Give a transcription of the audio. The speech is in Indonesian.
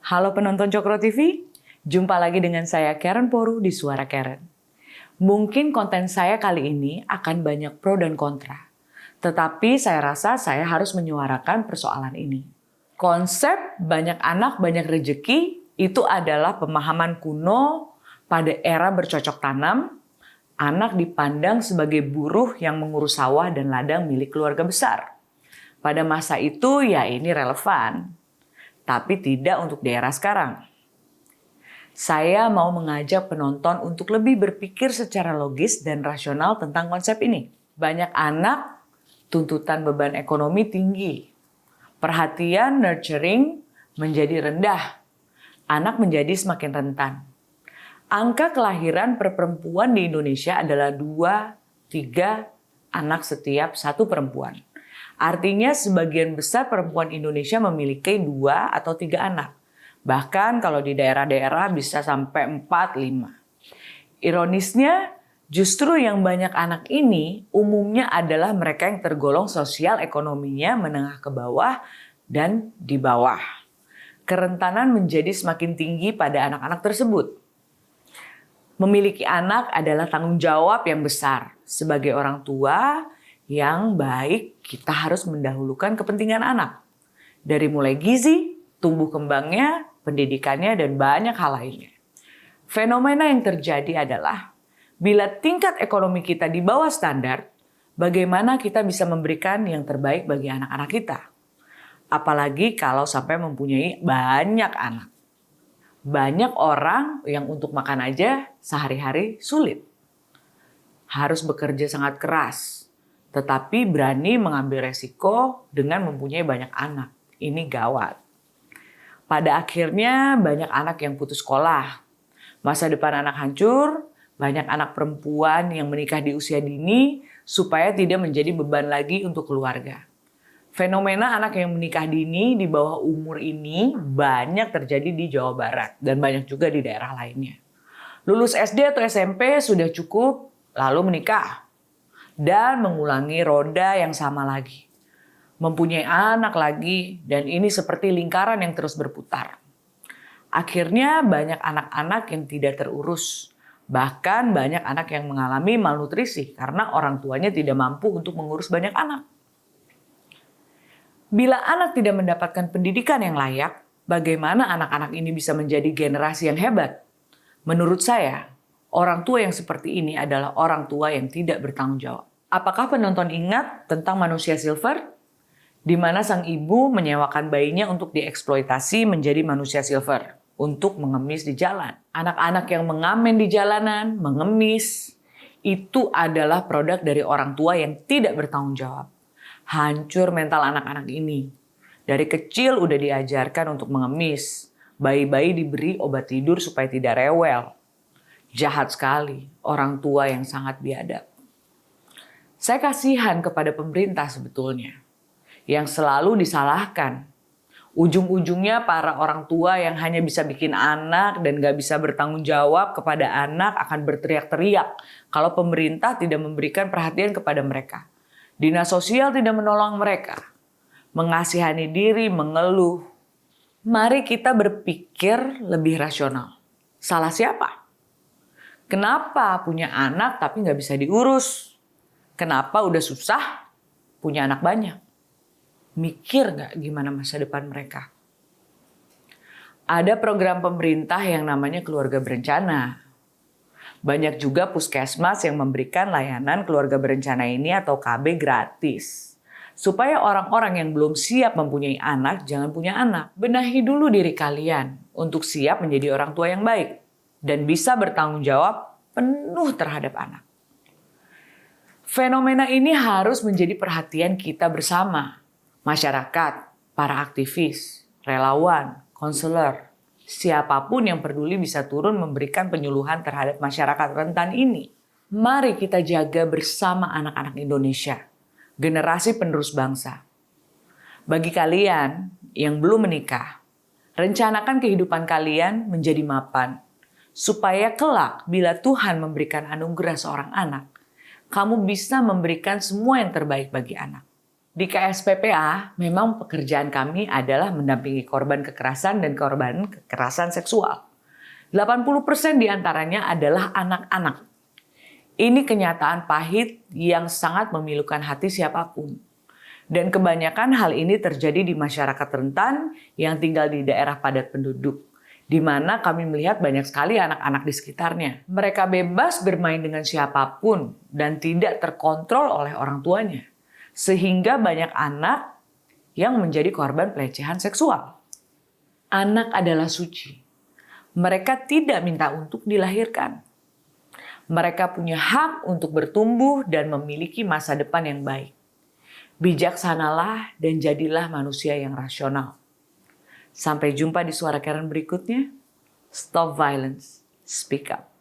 Halo penonton Cokro TV, jumpa lagi dengan saya Karen Poru di Suara Karen. Mungkin konten saya kali ini akan banyak pro dan kontra, tetapi saya rasa saya harus menyuarakan persoalan ini. Konsep banyak anak banyak rejeki itu adalah pemahaman kuno pada era bercocok tanam. Anak dipandang sebagai buruh yang mengurus sawah dan ladang milik keluarga besar. Pada masa itu ya ini relevan, tapi tidak untuk di era sekarang. Saya mau mengajak penonton untuk lebih berpikir secara logis dan rasional tentang konsep ini. Banyak anak, tuntutan beban ekonomi tinggi. Perhatian nurturing menjadi rendah. Anak menjadi semakin rentan. Angka kelahiran per perempuan di Indonesia adalah 2-3 anak setiap satu perempuan. Artinya sebagian besar perempuan Indonesia memiliki 2 atau 3 anak. Bahkan kalau di daerah-daerah bisa sampai 4-5. Ironisnya, justru yang banyak anak ini umumnya adalah mereka yang tergolong sosial ekonominya menengah ke bawah dan di bawah. Kerentanan menjadi semakin tinggi pada anak-anak tersebut. Memiliki anak adalah tanggung jawab yang besar. Sebagai orang tua yang baik, kita harus mendahulukan kepentingan anak. Dari mulai gizi, tumbuh kembangnya, pendidikannya, dan banyak hal lainnya. Fenomena yang terjadi adalah, bila tingkat ekonomi kita di bawah standar, bagaimana kita bisa memberikan yang terbaik bagi anak-anak kita? Apalagi kalau sampai mempunyai banyak anak. Banyak orang yang untuk makan aja sehari-hari sulit. Harus bekerja sangat keras, tetapi berani mengambil resiko dengan mempunyai banyak anak. Ini gawat. Pada akhirnya banyak anak yang putus sekolah. Masa depan anak hancur, banyak anak perempuan yang menikah di usia dini supaya tidak menjadi beban lagi untuk keluarga. Fenomena anak yang menikah dini di bawah umur ini banyak terjadi di Jawa Barat dan banyak juga di daerah lainnya. Lulus SD atau SMP sudah cukup, lalu menikah. Dan mengulangi roda yang sama lagi. Mempunyai anak lagi, dan ini seperti lingkaran yang terus berputar. Akhirnya banyak anak-anak yang tidak terurus. Bahkan banyak anak yang mengalami malnutrisi karena orang tuanya tidak mampu untuk mengurus banyak anak. Bila anak tidak mendapatkan pendidikan yang layak, bagaimana anak-anak ini bisa menjadi generasi yang hebat? Menurut saya, orang tua yang seperti ini adalah orang tua yang tidak bertanggung jawab. Apakah penonton ingat tentang manusia silver? Di mana sang ibu menyewakan bayinya untuk dieksploitasi menjadi manusia silver untuk mengemis di jalan. Anak-anak yang mengamen di jalanan, mengemis, itu adalah produk dari orang tua yang tidak bertanggung jawab. Hancur mental anak-anak ini. Dari kecil udah diajarkan untuk mengemis. Bayi-bayi diberi obat tidur supaya tidak rewel. Jahat sekali, orang tua yang sangat biadab. Saya kasihan kepada pemerintah sebetulnya, yang selalu disalahkan. Ujung-ujungnya para orang tua yang hanya bisa bikin anak dan gak bisa bertanggung jawab kepada anak akan berteriak-teriak kalau pemerintah tidak memberikan perhatian kepada mereka. Dinas sosial tidak menolong mereka. Mengasihani diri, mengeluh. Mari kita berpikir lebih rasional. Salah siapa? Kenapa punya anak tapi nggak bisa diurus? Kenapa udah susah punya anak banyak? Mikir nggak gimana masa depan mereka? Ada program pemerintah yang namanya keluarga berencana. Banyak juga puskesmas yang memberikan layanan keluarga berencana ini atau KB gratis. Supaya orang-orang yang belum siap mempunyai anak jangan punya anak. Benahi dulu diri kalian untuk siap menjadi orang tua yang baik. Dan bisa bertanggung jawab penuh terhadap anak. Fenomena ini harus menjadi perhatian kita bersama. Masyarakat, para aktivis, relawan, konselor, siapapun yang peduli bisa turun memberikan penyuluhan terhadap masyarakat rentan ini. Mari kita jaga bersama anak-anak Indonesia, generasi penerus bangsa. Bagi kalian yang belum menikah, rencanakan kehidupan kalian menjadi mapan, supaya kelak bila Tuhan memberikan anugerah seorang anak, kamu bisa memberikan semua yang terbaik bagi anak. Di KSPPA, memang pekerjaan kami adalah mendampingi korban kekerasan dan korban kekerasan seksual. 80% diantaranya adalah anak-anak. Ini kenyataan pahit yang sangat memilukan hati siapapun. Dan kebanyakan hal ini terjadi di masyarakat rentan yang tinggal di daerah padat penduduk, di mana kami melihat banyak sekali anak-anak di sekitarnya. Mereka bebas bermain dengan siapapun dan tidak terkontrol oleh orang tuanya. Sehingga banyak anak yang menjadi korban pelecehan seksual. Anak adalah suci. Mereka tidak minta untuk dilahirkan. Mereka punya hak untuk bertumbuh dan memiliki masa depan yang baik. Bijaksanalah dan jadilah manusia yang rasional. Sampai jumpa di Suara Karen berikutnya. Stop violence, speak up.